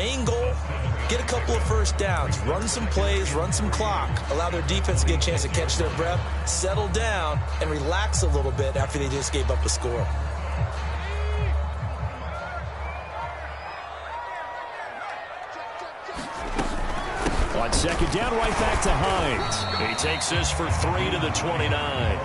main goal, get a couple of first downs, run some plays, run some clock, allow their defense to get a chance to catch their breath, settle down, and relax a little bit after they just gave up a score. On second down, right back to Hines. He takes this for 3 to the 29.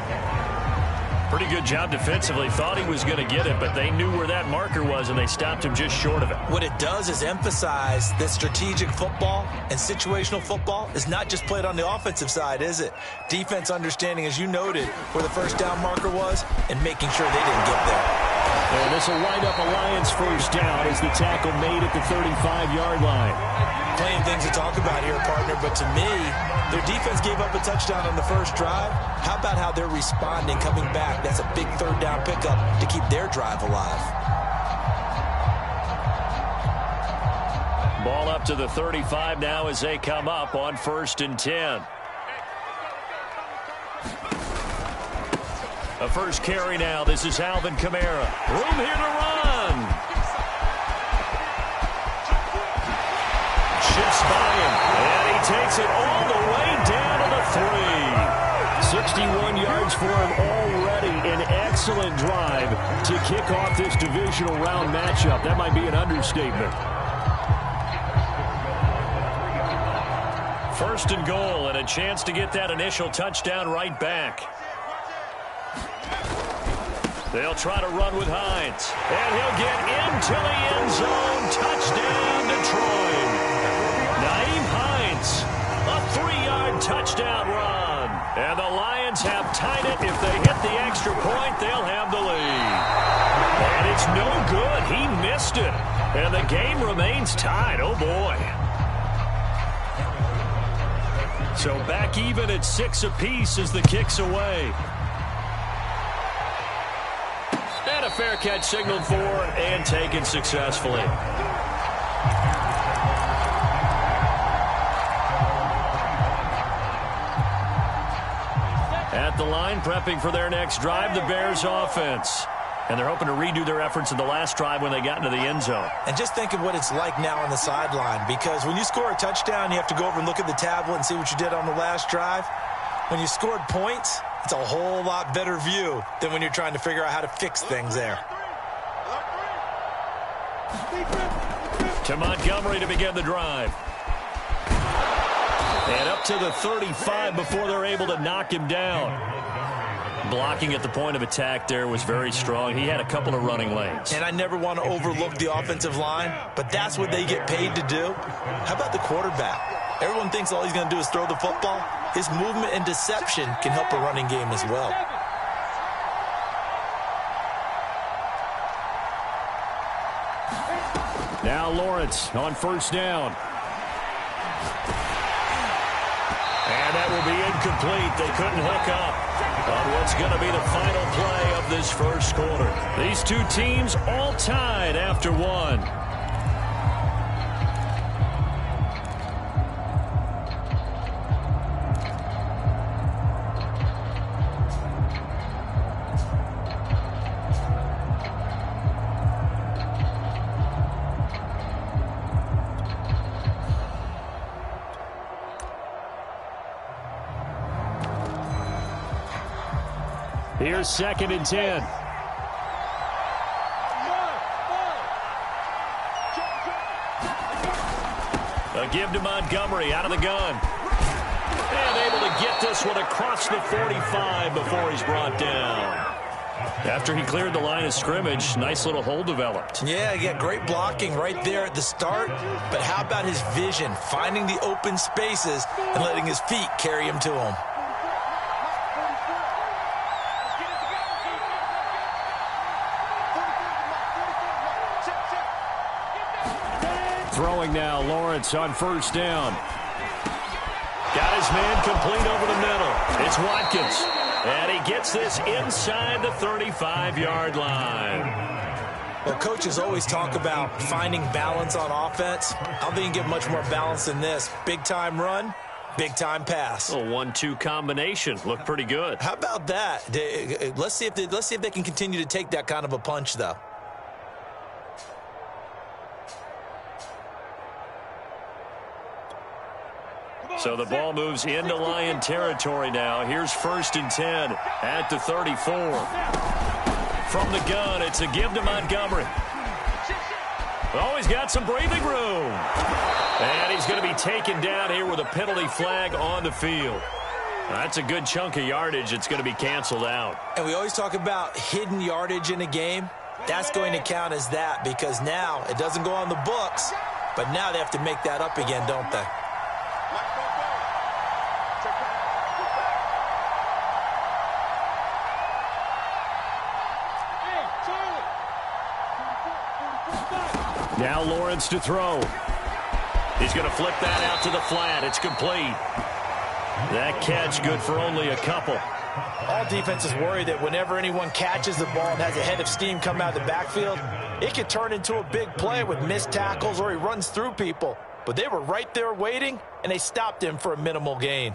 Pretty good job defensively. Thought he was going to get it, but they knew where that marker was, and they stopped him just short of it. What it does is emphasize that strategic football and situational football is not just played on the offensive side, is it? Defense understanding, as you noted, where the first down marker was and making sure they didn't get there. And this will wind up a Lions first down as the tackle made at the 35-yard line. Plenty of things to talk about here, partner, but to me, their defense gave up a touchdown on the first drive. How about how they're responding, coming back? That's a big third down pickup to keep their drive alive. Ball up to the 35 now as they come up on 1st and 10. A first carry now. This is Alvin Kamara. Room here to run. Shifts by him, and he takes it all the way down to the 3. 61 yards for him already. An excellent drive to kick off this divisional round matchup. That might be an understatement. 1st and goal, and a chance to get that initial touchdown right back. They'll try to run with Hines, and he'll get into the end zone. Touchdown, Detroit. Naeem Hines, a 3-yard touchdown run. And the Lions have tied it. If they hit the extra point, they'll have the lead. And it's no good. He missed it. And the game remains tied. Oh, boy. So back even at 6 apiece as the kick's away. And a fair catch signaled for and taken successfully. At the line, prepping for their next drive, the Bears offense. And they're hoping to redo their efforts in the last drive when they got into the end zone. And just think of what it's like now on the sideline, because when you score a touchdown, you have to go over and look at the tablet and see what you did on the last drive. When you scored points, it's a whole lot better view than when you're trying to figure out how to fix things there. To Montgomery to begin the drive. And up to the 35 before they're able to knock him down. Blocking at the point of attack there was very strong. He had a couple of running lanes. And I never want to overlook the offensive line, but that's what they get paid to do. How about the quarterback? Everyone thinks all he's going to do is throw the football. His movement and deception can help a running game as well. Now Lawrence on 1st down. And that will be incomplete. They couldn't hook up on what's going to be the final play of this first quarter. These two teams all tied after 1. Here's 2nd and 10. A give to Montgomery out of the gun. And able to get this one across the 45 before he's brought down. After he cleared the line of scrimmage, nice little hole developed. Yeah, he got great blocking right there at the start. But how about his vision, finding the open spaces and letting his feet carry him to him? Throwing now, Lawrence on 1st down. Got his man complete over the middle. It's Watkins. And he gets this inside the 35-yard line. Well, coaches always talk about finding balance on offense. I don't think you can get much more balance than this. Big-time run, big-time pass. A 1-2 combination. Looked pretty good. How about that? Let's see if they can continue to take that kind of a punch, though. So the ball moves into Lion territory now. Here's 1st and 10 at the 34. From the gun, it's a give to Montgomery. Oh, he's got some breathing room. And he's going to be taken down here with a penalty flag on the field. That's a good chunk of yardage. It's going to be canceled out. And we always talk about hidden yardage in a game. That's going to count as that because now it doesn't go on the books, but now they have to make that up again, don't they? Now Lawrence to throw. He's going to flip that out to the flat. It's complete. That catch good for only a couple. All defenses worry that whenever anyone catches the ball and has a head of steam come out of the backfield, it could turn into a big play with missed tackles or he runs through people. But they were right there waiting, and they stopped him for a minimal gain.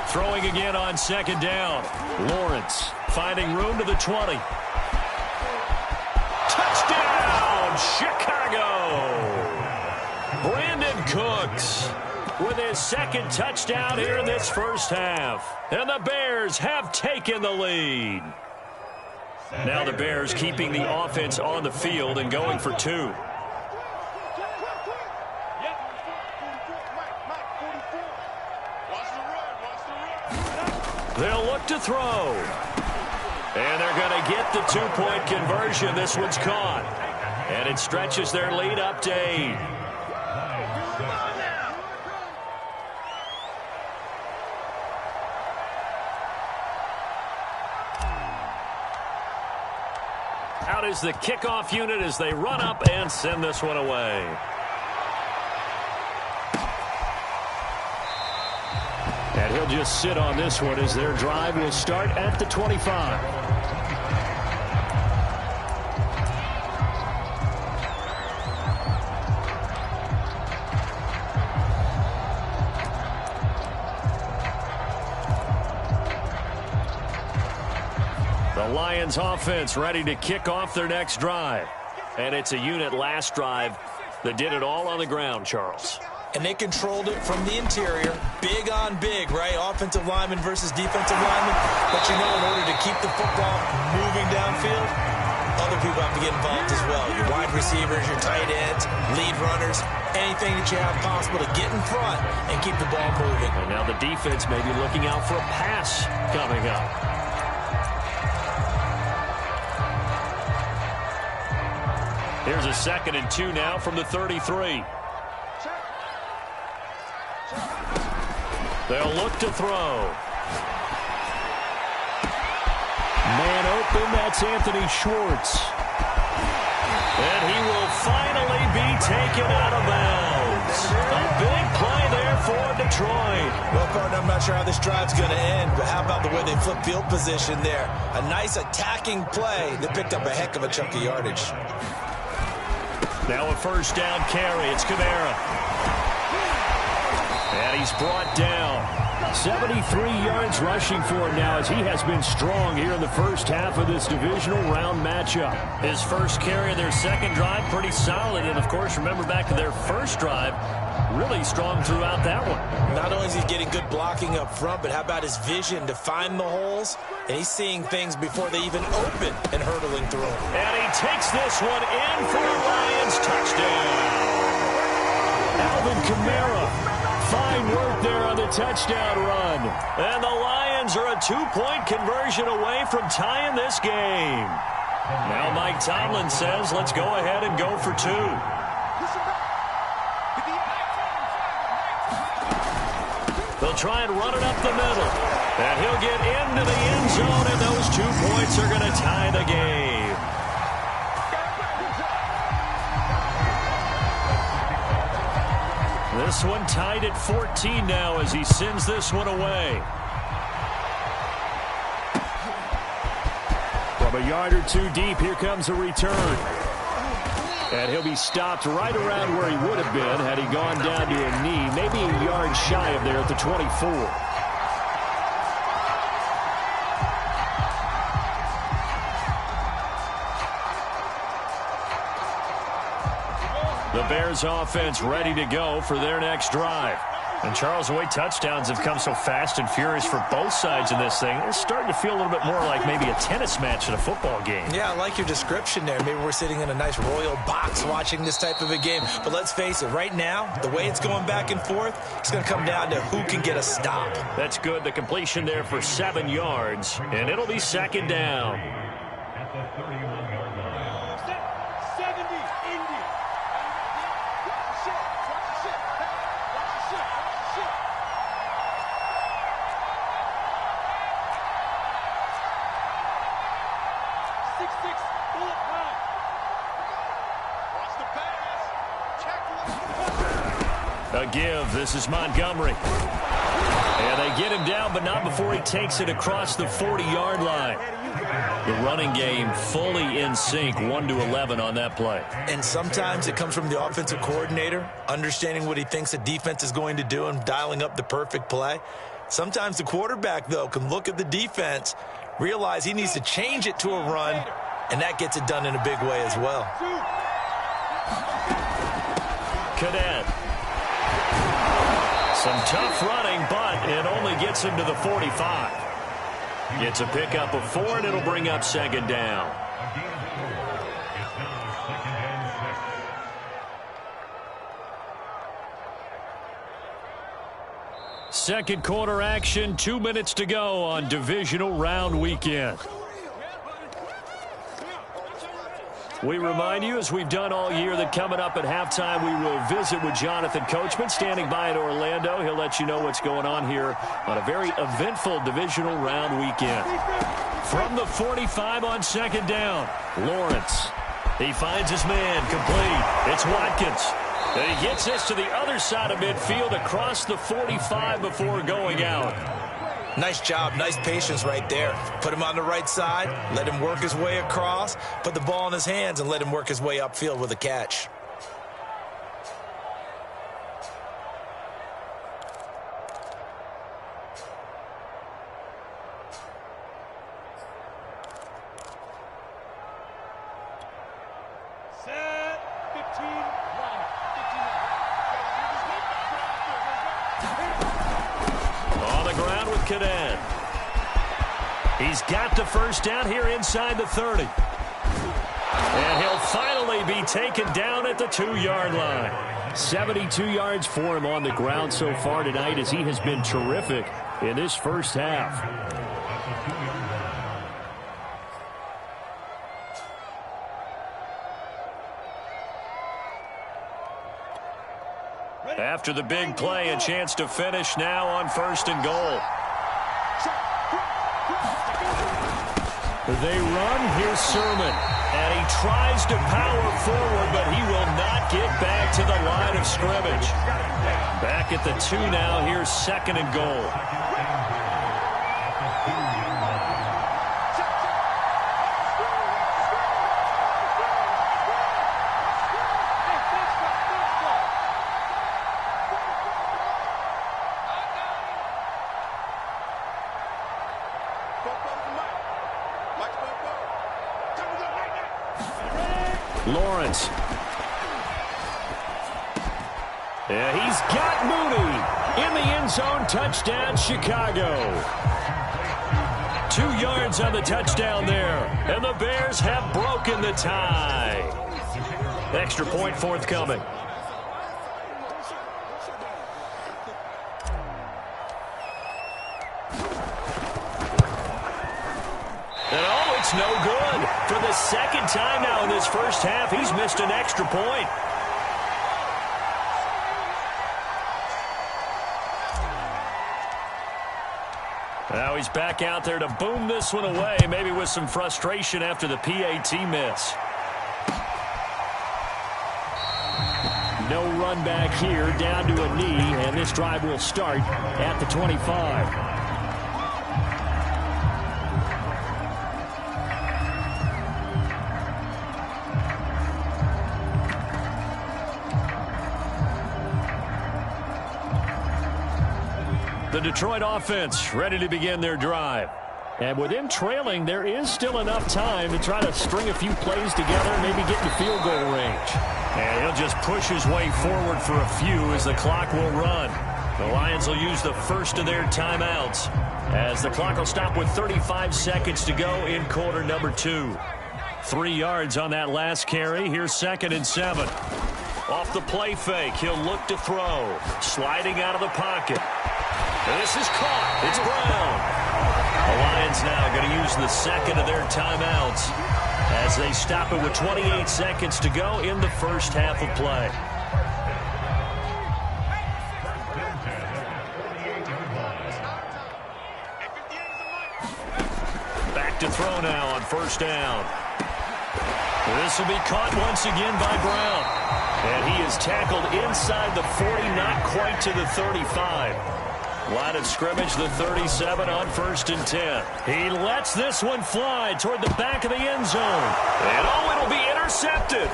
Throwing again on 2nd down. Lawrence finding room to the 20. Touchdown, Chicago! Brandon Cooks with his 2nd touchdown here in this first half. And the Bears have taken the lead. Now the Bears keeping the offense on the field and going for 2. They'll look to throw. And they're going to get the 2-point conversion. This one's caught. And it stretches their lead up to 8. Out is the kickoff unit as they run up and send this one away. And he'll just sit on this one as their drive will start at the 25. The Lions offense ready to kick off their next drive. And it's a unit last drive that did it all on the ground, Charles. And they controlled it from the interior. Big on big, right? Offensive lineman versus defensive lineman. But you know, in order to keep the football moving downfield, other people have to get involved as well. Your wide receivers, your tight ends, lead runners, anything that you have possible to get in front and keep the ball moving. And now the defense may be looking out for a pass coming up. Here's a 2nd and 2 now from the 33. They'll look to throw. Man open, that's Anthony Schwartz. And he will finally be taken out of bounds. A big play there for Detroit. Well, partner, I'm not sure how this drive's going to end, but how about the way they flip field position there? A nice attacking play that picked up a heck of a chunk of yardage. Now a 1st down carry. It's Kamara. And he's brought down. 73 yards rushing for him now as he has been strong here in the first half of this divisional round matchup. His first carry of their 2nd drive, pretty solid. And, of course, remember back to their first drive, really strong throughout that one. Not only is he getting good blocking up front, but how about his vision to find the holes? And he's seeing things before they even open and hurdling through them. And he takes this one in for a Lions touchdown. Alvin Kamara. Fine work there on the touchdown run. And the Lions are a 2-point conversion away from tying this game. Now Mike Tomlin says, let's go ahead and go for 2. They'll try and run it up the middle. And he'll get into the end zone, and those 2 points are going to tie the game. This one tied at 14 now as he sends this one away. From a yard or 2 deep, here comes a return. And he'll be stopped right around where he would have been had he gone down to a knee, maybe a yard shy of there at the 24. The Bears offense ready to go for their next drive. And Charles, the way touchdowns have come so fast and furious for both sides in this thing, it's starting to feel a little bit more like maybe a tennis match in a football game. Yeah, I like your description there. Maybe we're sitting in a nice royal box watching this type of a game. But let's face it, right now, the way it's going back and forth, it's going to come down to who can get a stop. That's good. The completion there for 7 yards, and it'll be second down. At the 31-yard line. 70, Indy. A give. This is Montgomery. And they get him down, but not before he takes it across the 40-yard line. The running game fully in sync, 1-11 on that play. And sometimes it comes from the offensive coordinator, understanding what he thinks the defense is going to do and dialing up the perfect play. Sometimes the quarterback, though, can look at the defense, realize he needs to change it to a run, and that gets it done in a big way as well. Cadet. Some tough running, but it only gets him to the 45. Gets a pickup of 4, and it'll bring up second down. Second quarter action, 2 minutes to go on divisional round weekend. We remind you, as we've done all year, that coming up at halftime, we will visit with Jonathan Coachman, standing by in Orlando. He'll let you know what's going on here on a very eventful divisional round weekend. From the 45 on second down, Lawrence. He finds his man, complete. It's Watkins. And he gets this to the other side of midfield across the 45 before going out. Nice job, nice patience right there. Put him on the right side, let him work his way across, put the ball in his hands, and let him work his way upfield with a catch. Set, 15. Cadet. He's got the first down here inside the 30. And he'll finally be taken down at the 2-yard line. 72 yards for him on the ground so far tonight, as he has been terrific in this first half. After the big play, a chance to finish now on 1st and goal. They run. Here's Sermon. And he tries to power forward, but he will not get back to the line of scrimmage. Back at the 2 now. Here's 2nd and goal. Lawrence. Yeah, he's got Mooney in the end zone. Touchdown, Chicago. 2 yards on the touchdown there. And the Bears have broken the tie. Extra point forthcoming. It's no good. For the second time now in this first half, he's missed an extra point. Now he's back out there to boom this one away, maybe with some frustration after the PAT miss. No run back here, down to a knee, and this drive will start at the 25. The Detroit offense ready to begin their drive. And with him trailing, there is still enough time to try to string a few plays together and maybe get into field goal range. And he'll just push his way forward for a few as the clock will run. The Lions will use the first of their timeouts as the clock will stop with 35 seconds to go in quarter number 2. 3 yards on that last carry. Here's 2nd and 7. Off the play fake, he'll look to throw. Sliding out of the pocket. This is caught. It's Brown. The Lions now going to use the second of their timeouts as they stop it with 28 seconds to go in the first half of play. Back to throw now on first down. This will be caught once again by Brown. And he is tackled inside the 40, not quite to the 35. Line of scrimmage, the 37 on 1st and 10. He lets this one fly toward the back of the end zone. And it'll be intercepted.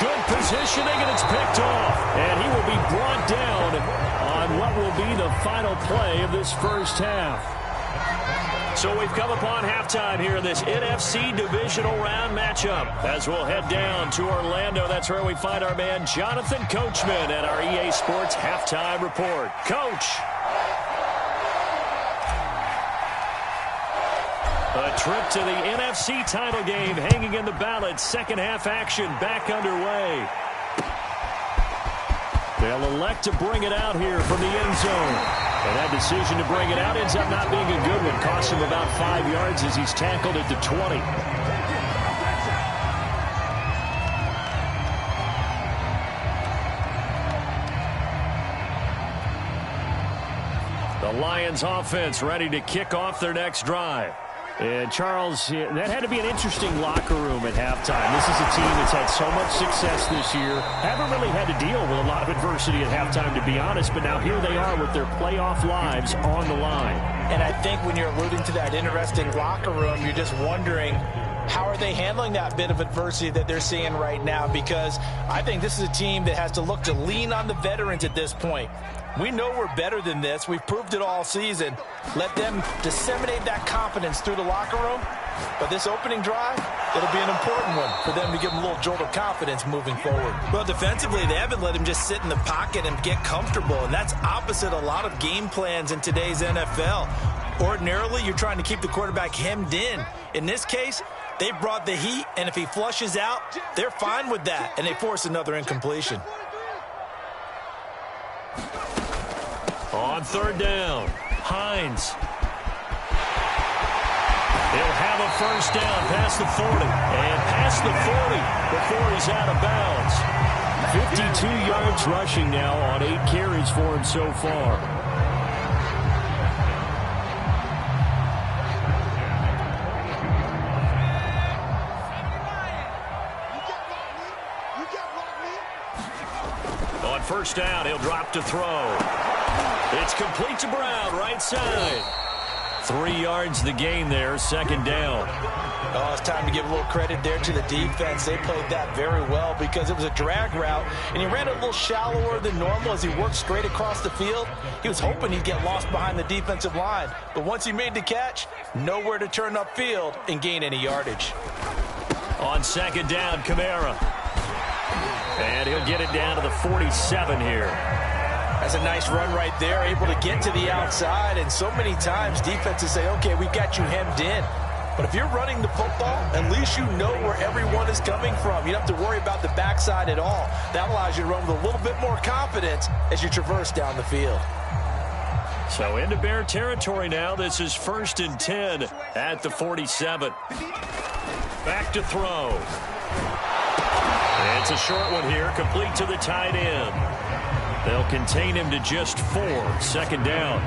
Good positioning, and it's picked off. And he will be brought down on what will be the final play of this first half. So we've come upon halftime here in this NFC divisional round matchup. As we'll head down to Orlando, that's where we find our man Jonathan Coachman at our EA Sports Halftime Report. Coach. A trip to the NFC title game hanging in the balance. Second half action back underway. They'll elect to bring it out here from the end zone. And that decision to bring it out ends up not being a good one. Costs him about 5 yards as he's tackled at the 20. The Lions offense ready to kick off their next drive. And Charles, that had to be an interesting locker room at halftime. This is a team that's had so much success this year. Haven't really had to deal with a lot of adversity at halftime, to be honest. But now here they are with their playoff lives on the line. And I think when you're alluding to that interesting locker room, you're just wondering, how are they handling that bit of adversity that they're seeing right now? Because I think this is a team that has to look to lean on the veterans at this point. We know we're better than this. We've proved it all season. Let them disseminate that confidence through the locker room. But this opening drive, it'll be an important one for them to give them a little jolt of confidence moving forward. Well, defensively, they haven't let him just sit in the pocket and get comfortable, and that's opposite a lot of game plans in today's NFL. Ordinarily, you're trying to keep the quarterback hemmed in. In this case, they brought the heat, and if he flushes out, they're fine with that, and they force another incompletion. On third down, Hines. He'll have a first down past the 40. And past the 40 before he's out of bounds. 52 yards rushing now on 8 carries for him so far. On first down, he'll drop to throw. It's complete to Brown, right side. 3 yards the gain there, second down. Oh, it's time to give a little credit there to the defense. They played that very well because it was a drag route, and he ran it a little shallower than normal as he worked straight across the field. He was hoping he'd get lost behind the defensive line, but once he made the catch, nowhere to turn upfield and gain any yardage. On second down, Kamara. And he'll get it down to the 47 here. That's a nice run right there, able to get to the outside. And so many times defenses say, okay, we've got you hemmed in. But if you're running the football, at least you know where everyone is coming from. You don't have to worry about the backside at all. That allows you to run with a little bit more confidence as you traverse down the field. So into Bear territory now. This is 1st and 10 at the 47. Back to throw. It's a short one here, complete to the tight end. They'll contain him to just 4, second down.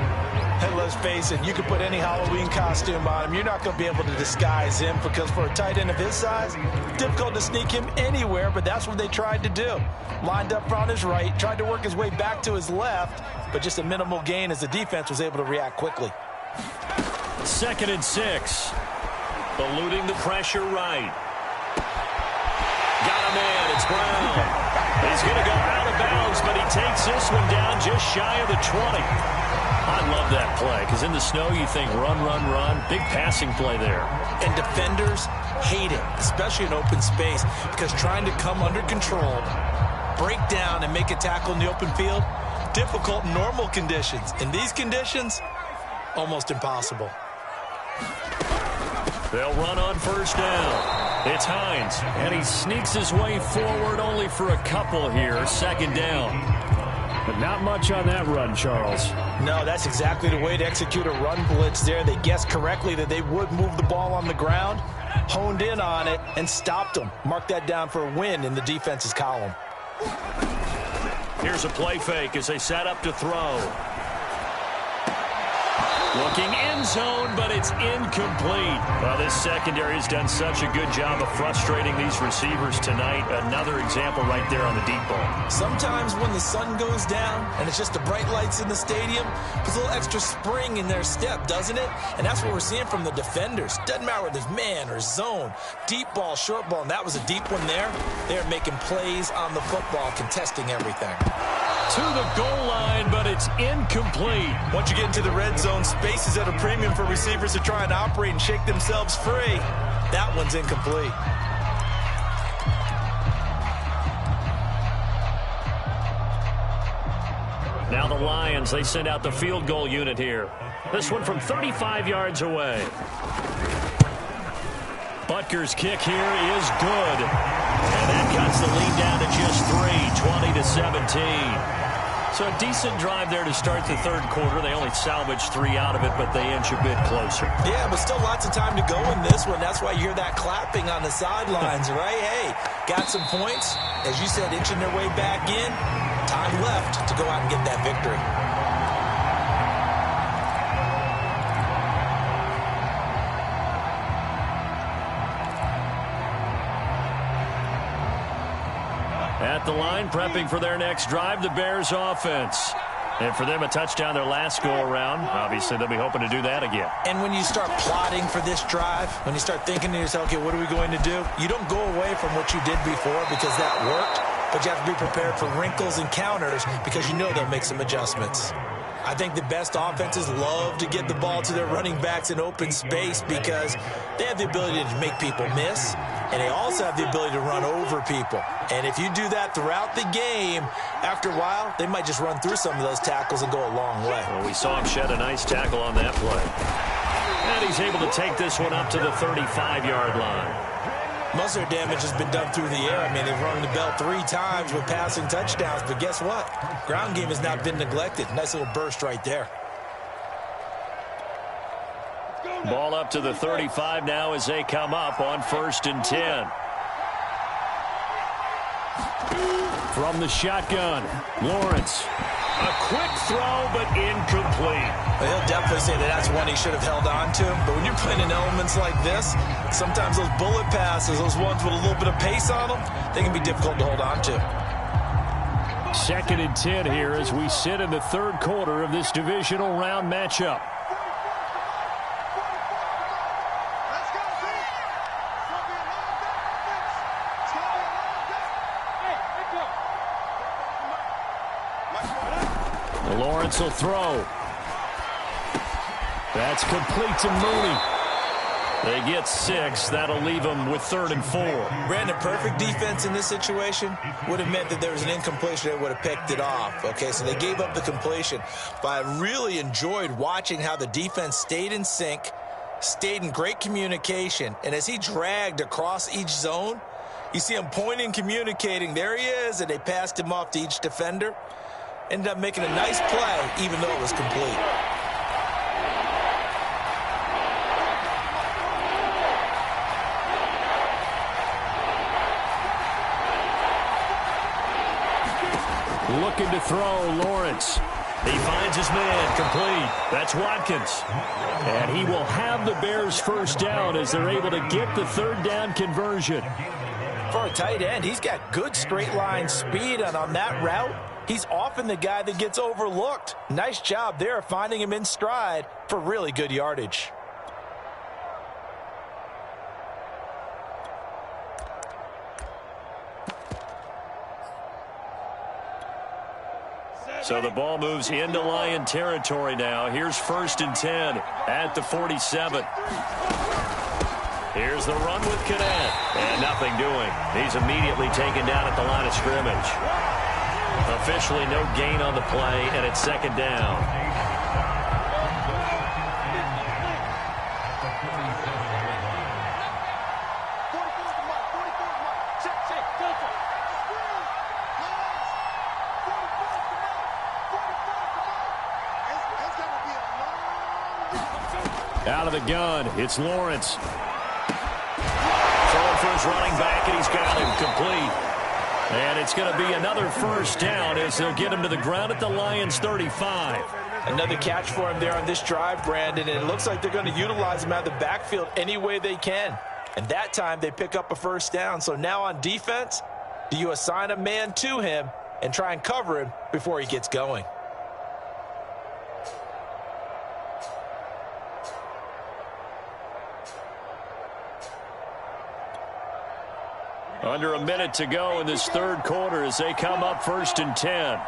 And let's face it, you can put any Halloween costume on him. You're not going to be able to disguise him because for a tight end of his size, difficult to sneak him anywhere, but that's what they tried to do. Lined up on his right, tried to work his way back to his left, but just a minimal gain as the defense was able to react quickly. 2nd and 6. Eluding the pressure right. Got a man, it's Brown. He's going to go out of bounds, but he takes this one down just shy of the 20. I love that play because in the snow you think run, run, run. Big passing play there. And defenders hate it, especially in open space, because trying to come under control, break down, and make a tackle in the open field, difficult in normal conditions. In these conditions, almost impossible. They'll run on first down. It's Hines, and he sneaks his way forward only for a couple here. Second down. But not much on that run, Charles. No, that's exactly the way to execute a run blitz there. They guessed correctly that they would move the ball on the ground, honed in on it, and stopped them. Mark that down for a win in the defense's column. Here's a play fake as they set up to throw. Looking end zone, but it's incomplete. Well, this secondary has done such a good job of frustrating these receivers tonight. Another example right there on the deep ball. Sometimes when the sun goes down and it's just the bright lights in the stadium, puts a little extra spring in their step, doesn't it? And that's what we're seeing from the defenders. Doesn't matter whether it's man or zone, deep ball, short ball, and that was a deep one there. They're making plays on the football, contesting everything. To the goal line, but it's incomplete. Once you get into the red zone, space is at a premium for receivers to try and operate and shake themselves free. That one's incomplete. Now the Lions, they send out the field goal unit here. This one from 35 yards away. Butker's kick here is good. And that cuts the lead down to just 3, 20-17. So a decent drive there to start the third quarter. They only salvaged 3 out of it, but they inch a bit closer. Yeah, but still lots of time to go in this one. That's why you hear that clapping on the sidelines, right? Hey, got some points. As you said, inching their way back in. Time left to go out and get that victory. At the line, prepping for their next drive, the Bears offense. And for them, a touchdown their last go-around. Obviously, they'll be hoping to do that again. And when you start plotting for this drive, when you start thinking to yourself, okay, what are we going to do? You don't go away from what you did before because that worked, but you have to be prepared for wrinkles and counters because you know they'll make some adjustments. I think the best offenses love to get the ball to their running backs in open space because they have the ability to make people miss, and they also have the ability to run over people. And if you do that throughout the game, after a while, they might just run through some of those tackles and go a long way. Well, we saw him shed a nice tackle on that play. And he's able to take this one up to the 35-yard line. Most of their damage has been done through the air. I mean, they've rung the bell 3 times with passing touchdowns, but guess what? Ground game has not been neglected. Nice little burst right there. Ball up to the 35 now as they come up on 1st and 10. From the shotgun, Lawrence. A quick throw, but incomplete. Well, he'll definitely say that that's one he should have held on to. But when you're playing in elements like this, sometimes those bullet passes, those ones with a little bit of pace on them, they can be difficult to hold on to. 2nd and 10 here as we sit in the third quarter of this divisional round matchup. Lawrence will throw. That's complete to Mooney. They get 6. That'll leave them with 3rd and 4. Brandon, perfect defense in this situation would have meant that there was an incompletion. They would have picked it off. Okay, so they gave up the completion. But I really enjoyed watching how the defense stayed in sync, stayed in great communication. And as he dragged across each zone, you see him pointing, communicating. There he is, and they passed him off to each defender. Ended up making a nice play, even though it was complete. Looking to throw, Lawrence. He finds his man, complete. That's Watkins. And he will have the Bears first down as they're able to get the 3rd down conversion. For a tight end, he's got good straight line speed, and on that route, he's often the guy that gets overlooked. Nice job there finding him in stride for really good yardage. So the ball moves into Lion territory now. Here's 1st and 10 at the 47. Here's the run with Cadet. And nothing doing. He's immediately taken down at the line of scrimmage. Officially no gain on the play, and it's 2nd down. Out of the gun, it's Lawrence. Throwing for his running back, and he's got him complete. And it's going to be another 1st down as they'll get him to the ground at the Lions' 35. Another catch for him there on this drive, Brandon, and it looks like they're going to utilize him out of the backfield any way they can. And that time they pick up a 1st down. So now on defense, do you assign a man to him and try and cover him before he gets going? Under a minute to go in this 3rd quarter as they come up 1st and 10.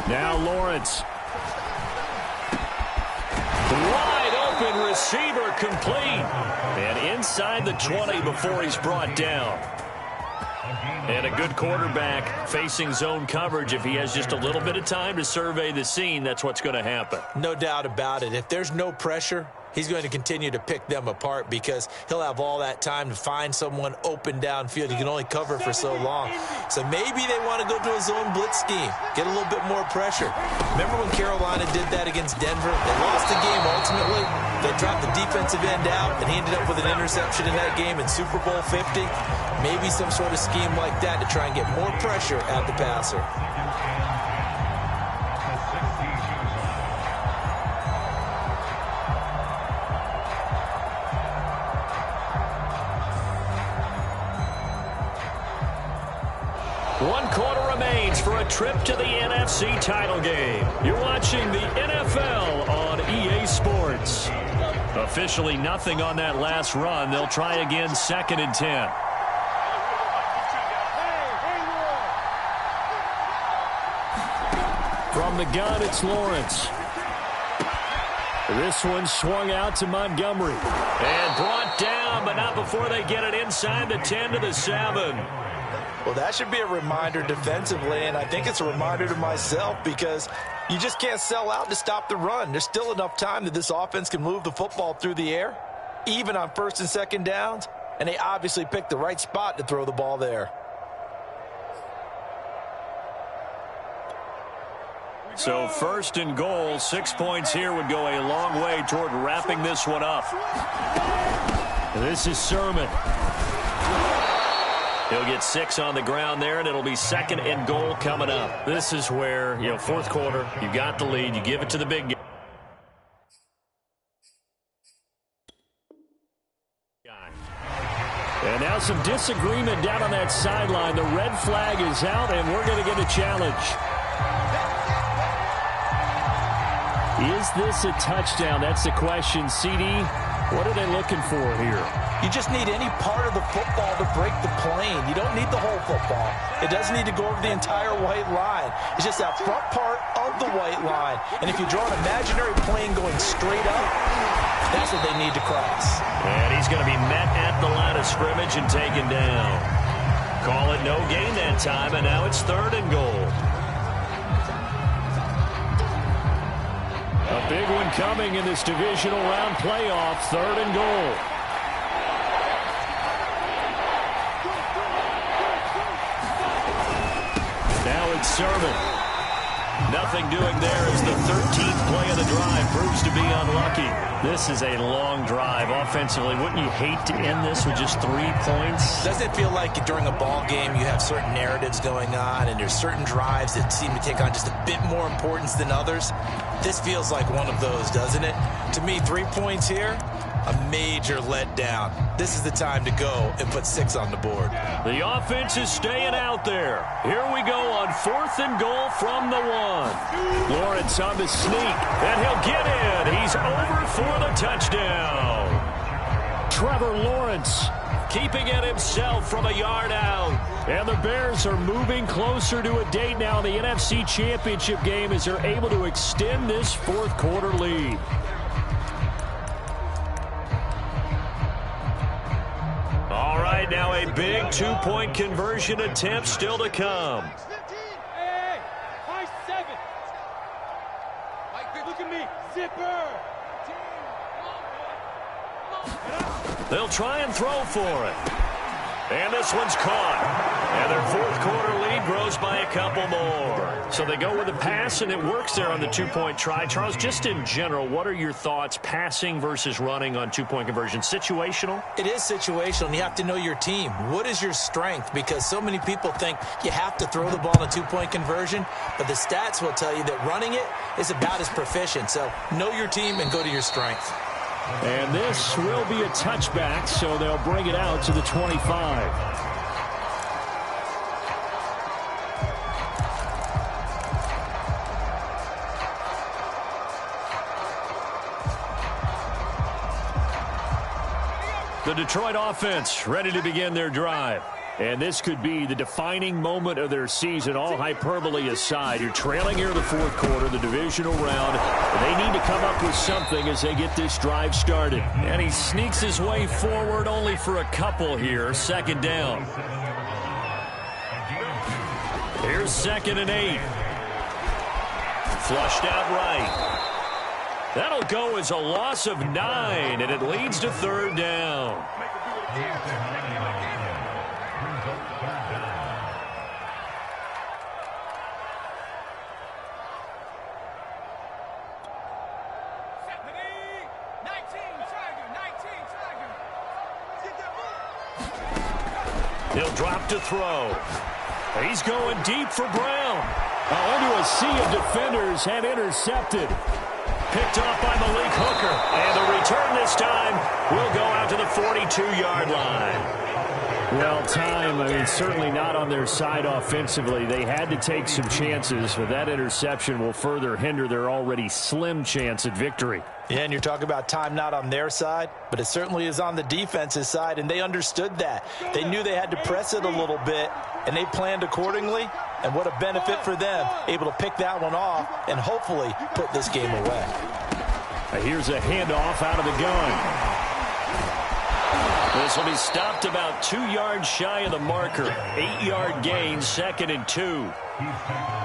Now Lawrence. Wide open receiver complete. And inside the 20 before he's brought down. And a good quarterback facing zone coverage. If he has just a little bit of time to survey the scene, that's what's going to happen. No doubt about it. If there's no pressure, he's going to continue to pick them apart because he'll have all that time to find someone open downfield. He can only cover for so long. So maybe they want to go to a zone blitz scheme, get a little bit more pressure. Remember when Carolina did that against Denver? They lost the game ultimately. They dropped the defensive end out, and he ended up with an interception in that game in Super Bowl 50. Maybe some sort of scheme like that to try and get more pressure at the passer. One quarter remains for a trip to the NFC title game. You're watching the NFL on EA Sports. Officially nothing on that last run. They'll try again 2nd and 10. From the gun, it's Lawrence. This one swung out to Montgomery. And brought down, but not before they get it inside the 10 to the 7. Well, that should be a reminder defensively, and I think it's a reminder to myself because you just can't sell out to stop the run. There's still enough time that this offense can move the football through the air, even on 1st and 2nd downs, and they obviously picked the right spot to throw the ball there. So 1st and goal, 6 points here would go a long way toward wrapping this one up. This is Sermon. He'll get 6 on the ground there, and it'll be 2nd and goal coming up. This is where, 4th quarter, you got the lead, you give it to the big guy. And now some disagreement down on that sideline. The red flag is out, and we're going to get a challenge. Is this a touchdown? That's the question. CD, what are they looking for here? You just need any part of the football to break the plane. You don't need the whole football. It doesn't need to go over the entire white line. It's just that front part of the white line. And if you draw an imaginary plane going straight up, that's what they need to cross. And he's going to be met at the line of scrimmage and taken down. Call it no gain that time, and now it's 3rd and goal. A big one coming in this divisional round playoff, 3rd and goal. Now it's Sermon. Nothing doing there as the 13th play of the drive proves to be unlucky. This is a long drive offensively. Wouldn't you hate to end this with just 3 points? Doesn't it feel like during a ball game you have certain narratives going on and there's certain drives that seem to take on just a bit more importance than others? This feels like one of those, doesn't it? To me, 3 points here, a major letdown. This is the time to go and put 6 on the board. The offense is staying out there. Here we go on 4th and goal from the 1. Lawrence on the sneak, and he'll get in. He's over for the touchdown. Trevor Lawrence keeping it himself from a yard out. And the Bears are moving closer to a date now in the NFC Championship game as they're able to extend this fourth quarter lead. All right, now a big two-point conversion attempt still to come. Hey, high 7. Look at me, zipper. They'll try and throw for it. And this one's caught. And their fourth quarter lead grows by a couple more. So they go with a pass, and it works there on the two-point try. Charles, just in general, what are your thoughts passing versus running on two-point conversion? Situational? It is situational, and you have to know your team. What is your strength? Because so many people think you have to throw the ball in a two-point conversion, but the stats will tell you that running it is about as proficient. So know your team and go to your strength. And this will be a touchback, so they'll bring it out to the 25. The Detroit offense ready to begin their drive. And this could be the defining moment of their season, all hyperbole aside. You're trailing here in the fourth quarter, the divisional round. They need to come up with something as they get this drive started. And he sneaks his way forward only for a couple here. Second down. Here's 2nd and 8. Flushed out right. That'll go as a loss of 9, and it leads to 3rd down. He'll drop to throw. He's going deep for Brown. Into a sea of defenders and intercepted. Picked off by Malik Hooker. And the return this time will go out to the 42-yard line. Well, time, certainly not on their side offensively. They had to take some chances, but that interception will further hinder their already slim chance at victory. Yeah, and you're talking about time not on their side, but it certainly is on the defense's side, and they understood that. They knew they had to press it a little bit, and they planned accordingly, and what a benefit for them, able to pick that one off and hopefully put this game away. Here's a handoff out of the gun. This will be stopped about 2 yards shy of the marker. 8-yard gain, 2nd and 2.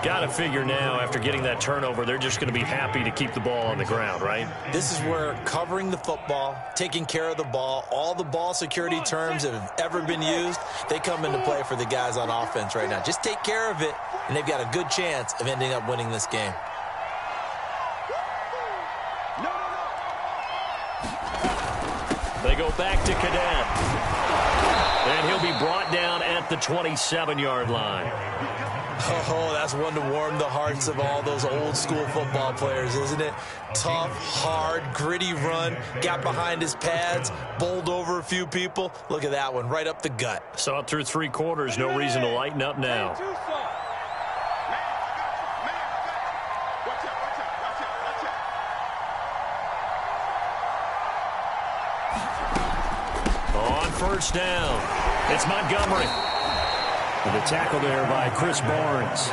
Got to figure now, after getting that turnover, they're just going to be happy to keep the ball on the ground, right? This is where covering the football, taking care of the ball, all the ball security terms that have ever been used, they come into play for the guys on offense right now. Just take care of it, and they've got a good chance of ending up winning this game. They go back to Cadet. And he'll be brought down at the 27-yard line. Oh, that's one to warm the hearts of all those old school football players, isn't it? Tough, hard, gritty run, got behind his pads, bowled over a few people. Look at that one, right up the gut. Saw it through 3 quarters, no reason to lighten up now. On first down, it's Montgomery. And the tackle there by Chris Barnes.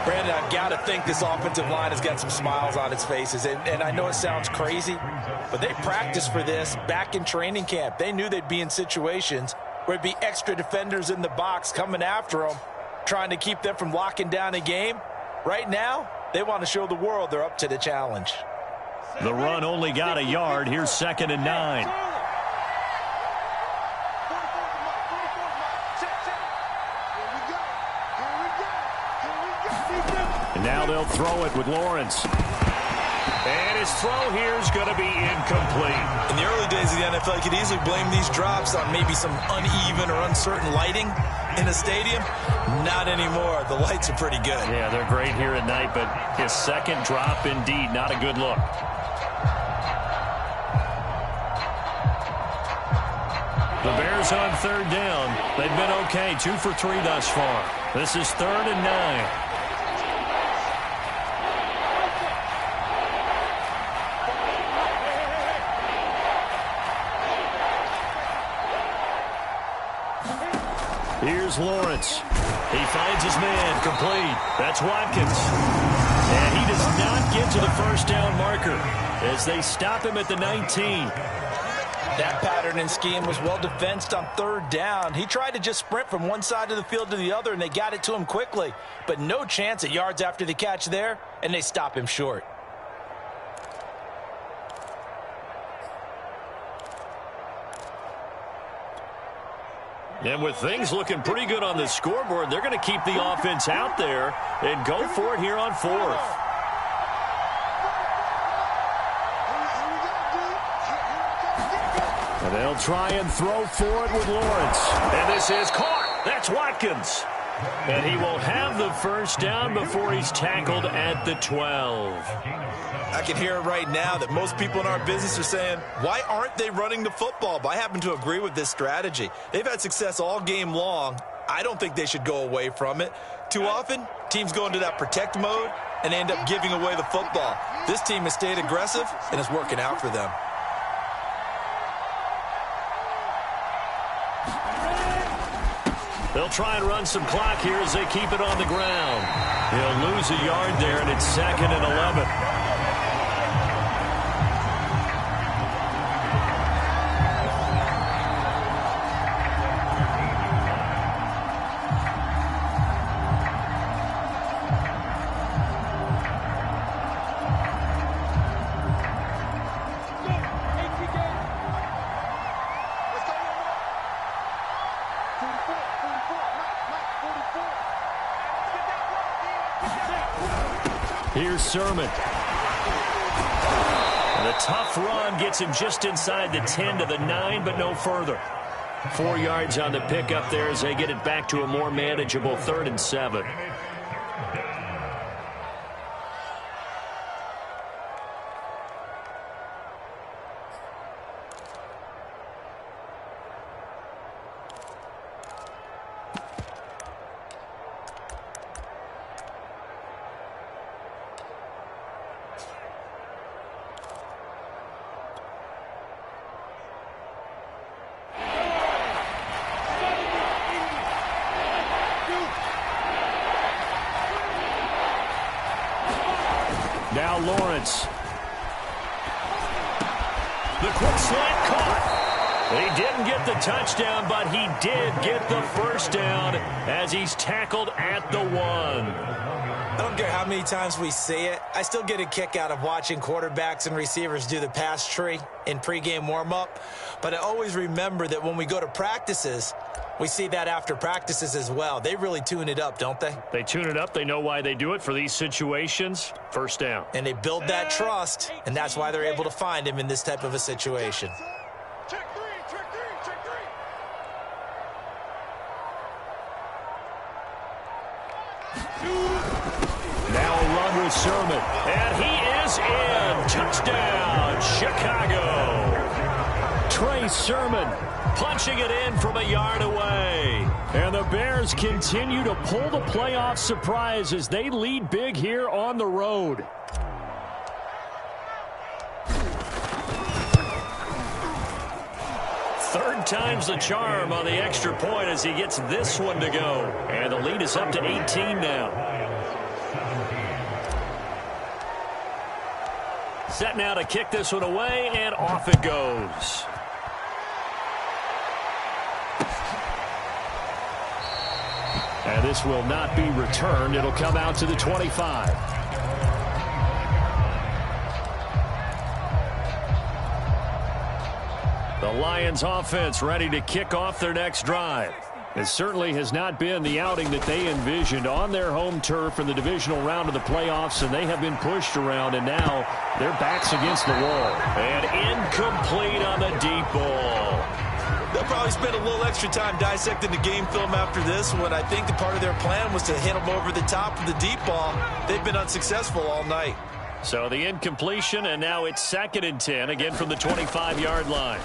Brandon, I've got to think this offensive line has got some smiles on its faces. And I know it sounds crazy, but they practiced for this back in training camp. They knew they'd be in situations where it'd be extra defenders in the box coming after them, trying to keep them from locking down a game. Right now, they want to show the world they're up to the challenge. The run only got a yard. Here's 2nd and 9. And now they'll throw it with Lawrence. And his throw here is going to be incomplete. In the early days of the NFL, you could easily blame these drops on maybe some uneven or uncertain lighting in a stadium. Not anymore. The lights are pretty good. Yeah, they're great here at night, but his second drop, indeed, not a good look. The Bears on 3rd down. They've been okay, 2 for 3 thus far. This is 3rd and 9. Here's Lawrence. He finds his man, complete. That's Watkins. And he does not get to the first down marker as they stop him at the 19. That pattern and scheme was well defensed on third down. He tried to just sprint from one side of the field to the other, and they got it to him quickly. But no chance at yards after the catch there, and they stop him short. And with things looking pretty good on the scoreboard, they're going to keep the offense out there and go for it here on fourth. And they'll try and throw for it with Lawrence. And this is caught. That's Watkins. And he will have the first down before he's tackled at the 12. I can hear it right now that most people in our business are saying, why aren't they running the football? But I happen to agree with this strategy. They've had success all game long. I don't think they should go away from it. Too often, teams go into that protect mode and end up giving away the football. This team has stayed aggressive, and it's working out for them. They'll try and run some clock here as they keep it on the ground. He'll lose a yard there, and it's 2nd and 11. Here's Sermon. And a tough run gets him just inside the 10 to the 9, but no further. 4 yards on the pickup there as they get it back to a more manageable 3rd and 7. Now Lawrence. The quick slant caught. He didn't get the touchdown, but he did get the first down as he's tackled at the 1. I don't care how many times we see it. I still get a kick out of watching quarterbacks and receivers do the pass tree in pregame warm-up. But I always remember that when we go to practices, we see that after practices as well. They really tune it up, don't they? They tune it up. They know why they do it for these situations. First down. And they build that trust, and that's why they're able to find him in this type of a situation. Check three. Now a run with Sermon. And he is in. Touchdown, Chicago. Trey Sermon punching it in from a yard away. And the Bears continue to pull the playoff surprise as they lead big here on the road. Third time's the charm on the extra point as he gets this one to go. And the lead is up to 18 now. Set now to kick this one away, and off it goes. And this will not be returned. It'll come out to the 25. The Lions offense ready to kick off their next drive. It certainly has not been the outing that they envisioned on their home turf in the divisional round of the playoffs, and they have been pushed around, and now their backs against the wall. And incomplete on the deep ball. They'll probably spend a little extra time dissecting the game film after this one. I think the part of their plan was to hit them over the top of the deep ball. They've been unsuccessful all night. So the incompletion, and now it's 2nd and 10, again from the 25-yard line.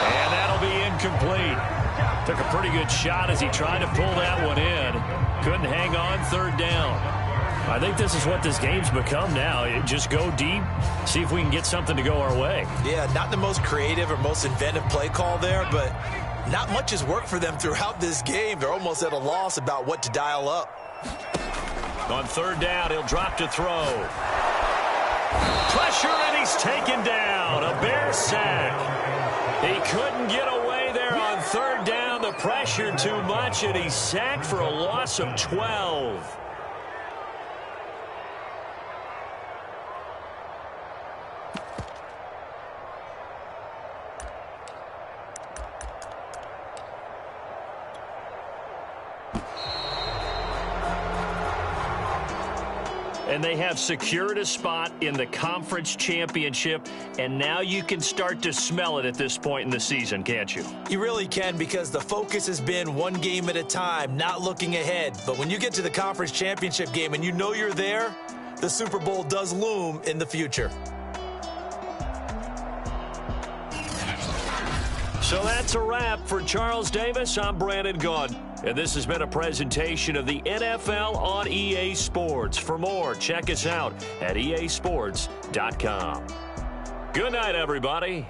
And that'll be incomplete. Took a pretty good shot as he tried to pull that one in. Couldn't hang on 3rd down. I think this is what this game's become now. Just go deep, see if we can get something to go our way. Yeah, not the most creative or most inventive play call there, but not much has worked for them throughout this game. They're almost at a loss about what to dial up. On third down, he'll drop to throw. Pressure, and he's taken down. A Bear sack. He couldn't get away there on third down. The pressure too much, and he's sacked for a loss of 12. And they have secured a spot in the conference championship, and now you can start to smell it at this point in the season, can't you? You really can, because the focus has been one game at a time, not looking ahead. But when you get to the conference championship game and you know you're there, the Super Bowl does loom in the future. So that's a wrap for Charles Davis. I'm Brandon Gaudin, and this has been a presentation of the NFL on EA Sports. For more, check us out at easports.com. Good night, everybody.